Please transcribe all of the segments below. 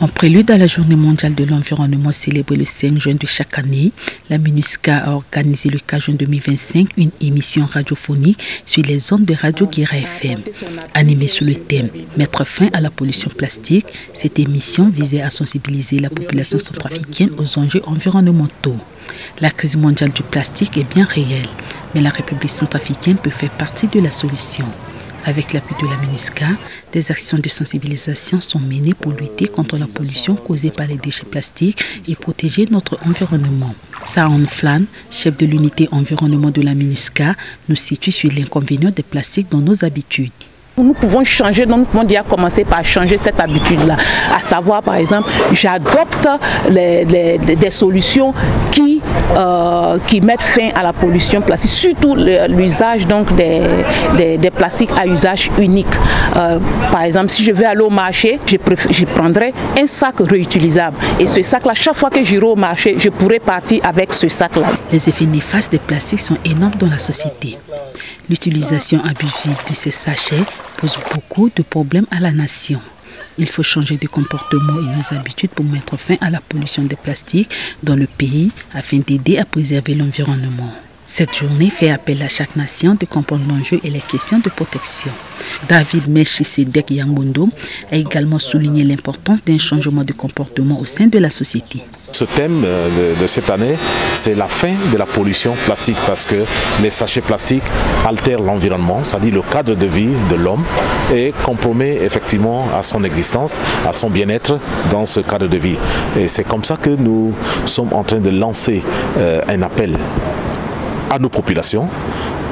En prélude à la Journée mondiale de l'environnement célébrée le 5 juin de chaque année, la MINUSCA a organisé le 4 juin 2025 une émission radiophonique sur les ondes de Radio Guira FM. Animée sous le thème « Mettre fin à la pollution plastique », cette émission visait à sensibiliser la population centrafricaine aux enjeux environnementaux. La crise mondiale du plastique est bien réelle, mais la République centrafricaine peut faire partie de la solution. Avec l'appui de la MINUSCA, des actions de sensibilisation sont menées pour lutter contre la pollution causée par les déchets plastiques et protéger notre environnement. Sahan Flan, chef de l'unité environnement de la MINUSCA, nous situe sur l'inconvénient des plastiques dans nos habitudes. Nous pouvons changer notre monde et à commencer par changer cette habitude-là. À savoir, par exemple, j'adopte des solutions qui mettent fin à la pollution plastique, surtout l'usage des plastiques à usage unique. Par exemple, si je vais aller au marché, je prendrai un sac réutilisable. Et ce sac-là, chaque fois que j'irai au marché, je pourrai partir avec ce sac-là. Les effets néfastes des plastiques sont énormes dans la société. L'utilisation abusive de ces sachets pose beaucoup de problèmes à la nation. Il faut changer de comportement et nos habitudes pour mettre fin à la pollution des plastiques dans le pays afin d'aider à préserver l'environnement. Cette journée fait appel à chaque nation de comprendre l'enjeu et les questions de protection. David Melchisedek Yambondo a également souligné l'importance d'un changement de comportement au sein de la société. Ce thème de cette année, c'est la fin de la pollution plastique parce que les sachets plastiques altèrent l'environnement, c'est-à-dire le cadre de vie de l'homme et compromet effectivement à son existence, à son bien-être dans ce cadre de vie. Et c'est comme ça que nous sommes en train de lancer un appel à nos populations,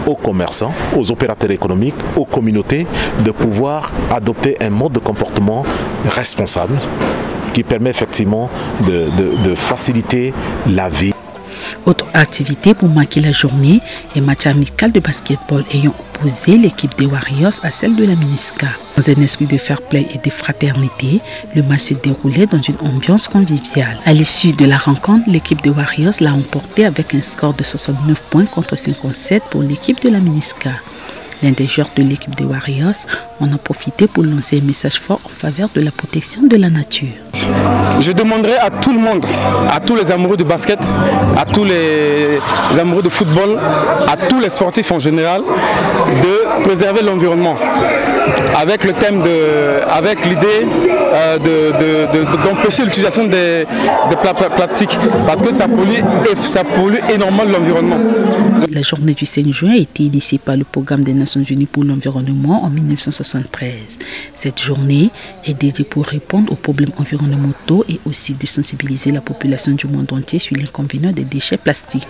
aux commerçants, aux opérateurs économiques, aux communautés, de pouvoir adopter un mode de comportement responsable qui permet effectivement de faciliter la vie. Autre activité pour marquer la journée est match amical de basketball ayant opposé l'équipe des Warriors à celle de la MINUSCA. Dans un esprit de fair play et de fraternité, le match s'est déroulé dans une ambiance conviviale. À l'issue de la rencontre, l'équipe des Warriors l'a emporté avec un score de 69 points contre 57 pour l'équipe de la MINUSCA. L'un des joueurs de l'équipe des Warriors en a profité pour lancer un message fort en faveur de la protection de la nature. Je demanderai à tout le monde, à tous les amoureux de basket, à tous les amoureux de football, à tous les sportifs en général, de préserver l'environnement. Avec le thème avec l'idée d'empêcher l'utilisation des plastiques parce que ça pollue énormément l'environnement. La journée du 5 juin a été initiée par le Programme des Nations Unies pour l'environnement en 1973. Cette journée est dédiée pour répondre aux problèmes environnementaux et aussi de sensibiliser la population du monde entier sur l'inconvénient des déchets plastiques.